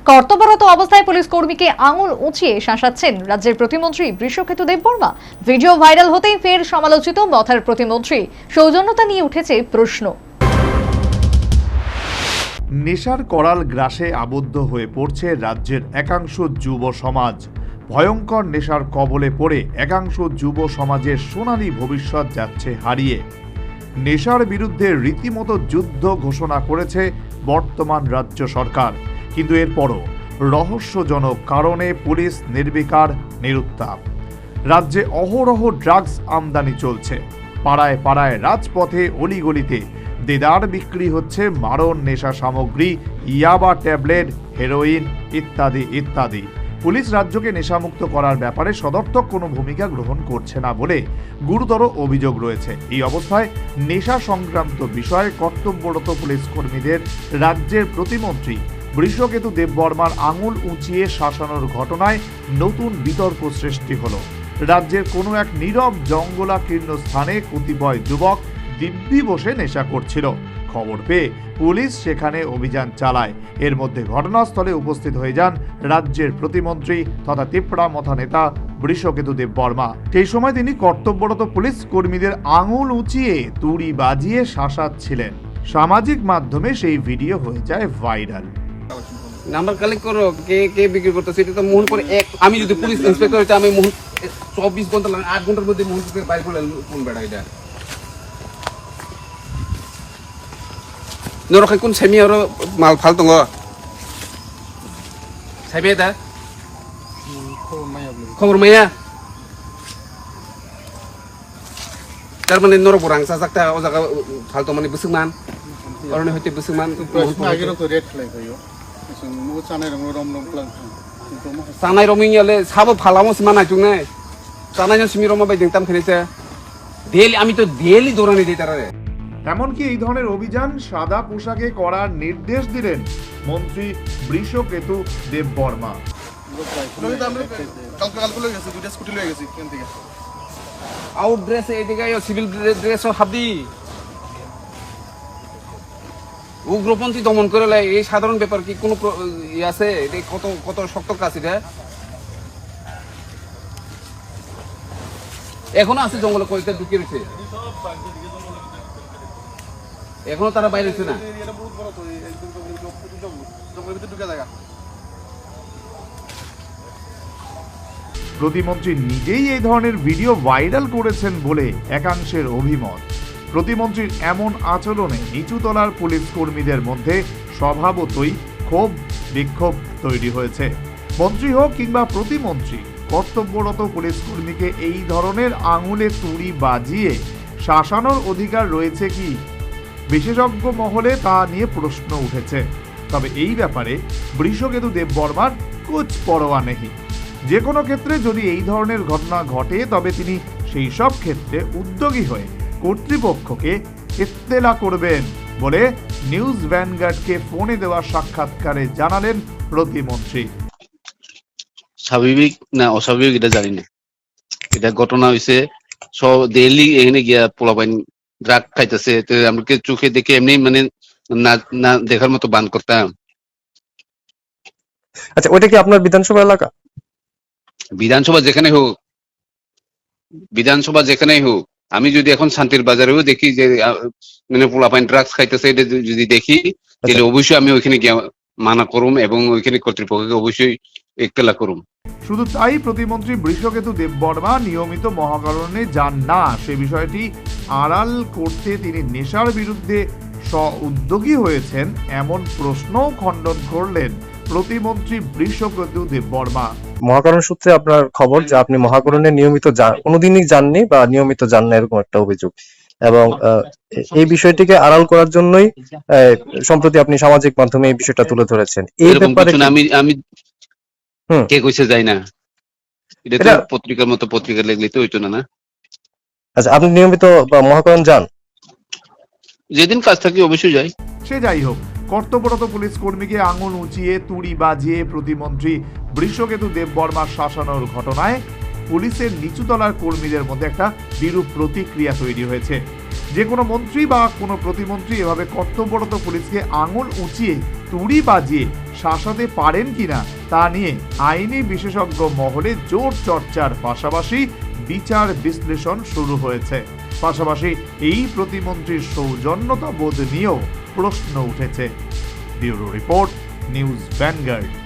কর্তব্যরত অবস্থায় পুলিশ কর্মীকে আঙুল উঁচিয়ে শাসাচ্ছেন রাজ্যের প্রতিমন্ত্রী বৃষকেতু দেববর্মা। ভিডিও ভাইরাল হতেই ফের সমালোচিত মথার প্রতিমন্ত্রী। সৌজন্যতা নিয়ে উঠেছে প্রশ্ন। নেশার করাল গ্রাসে আবদ্ধ হয়ে পড়ছে রাজ্যের একাংশ যুব সমাজ। ভয়ঙ্কর নেশার কবলে পড়ে একাংশ যুব সমাজের সোনালী ভবিষ্যৎ যাচ্ছে হারিয়ে। নেশার বিরুদ্ধে রীতিমতো যুদ্ধ ঘোষণা করেছে বর্তমান রাজ্য সরকার, কিন্তু এরপরও রহস্যজনক কারণে পুলিশ নির্বিকার, নিরুত্তাপ। রাজ্যে অহরহ ড্রাগস আমদানি চলছে। পাড়ায় পাড়ায়, রাজপথে, অলিগলিতে দেদার বিক্রি হচ্ছে মারণ নেশা সামগ্রী, ইয়াবা ট্যাবলেট, হেরোইন ইত্যাদি ইত্যাদি। পুলিশ রাজ্যকে নেশামুক্ত করার ব্যাপারে সদর্থক কোনো ভূমিকা গ্রহণ করছে না বলে গুরুতর অভিযোগ রয়েছে। এই অবস্থায় নেশা সংক্রান্ত বিষয়ে কর্তব্যরত পুলিশ কর্মীদের রাজ্যের প্রতিমন্ত্রী বৃষকেতু দেববর্মার আঙুল উঁচিয়ে শাসানোর ঘটনায় নতুন বিতর্ক সৃষ্টি হলো। রাজ্যের কোনো এক নীরব জঙ্গলাকীর্ণ স্থানে কতিপয় যুবক দিব্যি বসে নেশা করছিল। খবর পেয়ে পুলিশ সেখানে অভিযান চালায়। এর মধ্যে ঘটনাস্থলে উপস্থিত হয়ে যান রাজ্যের প্রতিমন্ত্রী তথা তিপ্রা মথা নেতা বৃষকেতু দেববর্মা। সেই সময় তিনি কর্তব্যরত পুলিশ কর্মীদের আঙুল উঁচিয়ে তুড়ি বাজিয়ে শাসাচ্ছিলেন। সামাজিক মাধ্যমে সেই ভিডিও হয়ে যায় ভাইরাল। নাম্বার কালেক্ট করো, কে কে বিক্রি করতেছে এটা তো মোহন করে এক। আমি যদি পুলিশ ইন্সপেক্টর হইতে আমি মোহন 24 ঘন্টা লাগে, 8 ঘন্টার মধ্যে মোহন থেকে বাইরে করে কোন বেড়া এটা নরখাই কোন সেমি আর মাল ফাল দङ সাইবে দা খবর মাইয়া তার মানে নর বরাং সাজাকটা ও জায়গা ফালতো মানে বসুমান অরনে হইতে বসুমান আগেরও তো রেট ফ্লাই হইও মু চানাই রং রম রম প্লান চানাই রমিংলে সাবো ফালামো সিমান আইতুনে চানাই সিমি রমা বাইদিং তাম খেনেছে ডেইলি আমি তো ডেইলি দৌড়ানি দেই তারারে। এমনকি এই ধরনের অভিযান সাদা পোশাকে করার নির্দেশ দিলেন মন্ত্রী বৃষকেতু দেববর্মা। আউট ড্রেস এদিকে সিভিল ড্রেস হাবদি উগ্রপন্থী দমন করে এই সাধারণ ব্যাপার কি কোনো আছে? কত কত শক্ত কাজ এটা এখনো আছে জঙ্গলে কয়েকটা ঢুকে রয়েছে, এখনো তারা বাইরে হচ্ছে না। প্রতিমন্ত্রী নিজেই এই ধরনের ভিডিও ভাইরাল করেছেন বলে একাংশের অভিমত। প্রতিমন্ত্রীর এমন আচরণে নিচুতলার পুলিশ কর্মীদের মধ্যে স্বভাবতই ক্ষোভ বিক্ষোভ তৈরি হয়েছে। মন্ত্রী হোক কিংবা প্রতিমন্ত্রী, কর্তব্যরত পুলিশ কর্মীকে এই ধরনের আঙুলে তুড়ি বাজিয়ে শাসানোর অধিকার রয়েছে কি? বিশেষজ্ঞ মহলে তা নিয়ে প্রশ্ন উঠেছে। তবে এই ব্যাপারে বৃষকেতু দেববর্মার কুছ পরোয়া নেই। যে কোনো ক্ষেত্রে যদি এই ধরনের ঘটনা ঘটে তবে তিনি সেই সব ক্ষেত্রে উদ্যোগী হয়ে কর্তৃপক্ষকে ইত্তেলা করবেন বলে নিউজ ভ্যানগার্ডকে ফোনে দেওয়া সাক্ষাৎকারে জানালেন প্রতিমন্ত্রী। স্বাভাবিক না অস্বাভাবিক এটা জানি না, এটা ঘটনা হয়েছে। সব ডেইলি এখানে গিয়া পোলাপাইন ড্রাগ খাইতেছে, আমাকে চোখে দেখে এমনি মানে না দেখার মতো বান করতাম। আচ্ছা, ওটা কি আপনার বিধানসভা এলাকা? বিধানসভা যেখানেই হোক, আমি যদি এখন শান্তির বাজারেও দেখি যে মানে পোলাপাইন ড্রাগস খাইতেছে, এটা যদি দেখি তাহলে অবশ্যই আমি ওইখানে গিয়ে মানা করুম এবং ওইখানে কর্তৃপক্ষকে অবশ্যই একতলা করুম। শুধু তাই, প্রতিমন্ত্রী বৃষকেতু দেববর্মা নিয়মিত মহাকারণে যান না, সে বিষয়টি আড়াল করতে তিনি নেশার বিরুদ্ধে উদ্যোগী হয়েছেন এমন প্রশ্নও খণ্ডন করলেন প্রতিমন্ত্রী বৃষকেতু দেববর্মা। মহাকরণ সূত্রে আপনার খবর যে আপনি মহাকরণে নিয়মিত কোনোদিনই যাননি বা নিয়মিত যান না, এরকম একটা অভিযোগ, এবং এই বিষয়টিকে আড়াল করার জন্যই সম্প্রতি আপনি সামাজিক মাধ্যমে এই বিষয়টা তুলে ধরেছেন। এই ব্যাপারে আমি কে কইছে যাই না, এটা তো পত্রিকার মতো পত্রিকা লিখলে তো হইতো না। আচ্ছা, আপনি নিয়মিত মহাকরণ যান? যেদিন কাজ থাকে অবশ্যই যাই। সে যাই হোক, কর্তব্যরত পুলিশ কর্মীকে আঙুল উঁচিয়ে তুড়ি বাজিয়ে প্রতিমন্ত্রী বৃষকেতু দেববর্মার শাসানোর ঘটনায় পুলিশের নিচুতলার কর্মীদের মধ্যে একটা বিরূপ প্রতিক্রিয়া তৈরি হয়েছে। যে কোনো মন্ত্রী বা কোনো প্রতিমন্ত্রী এভাবে কর্তব্যরত পুলিশকে আঙুল উঁচিয়ে তুড়ি বাজিয়ে শাসাতে পারেন কিনা তা নিয়ে আইনি বিশেষজ্ঞ মহলে জোর চর্চার পাশাপাশি বিচার বিশ্লেষণ শুরু হয়েছে। পাশাপাশি এই প্রতিমন্ত্রীর সৌজন্যতা বোধ নিয়েও প্রশ্ন উঠেছে। Bureau report, news vanguard.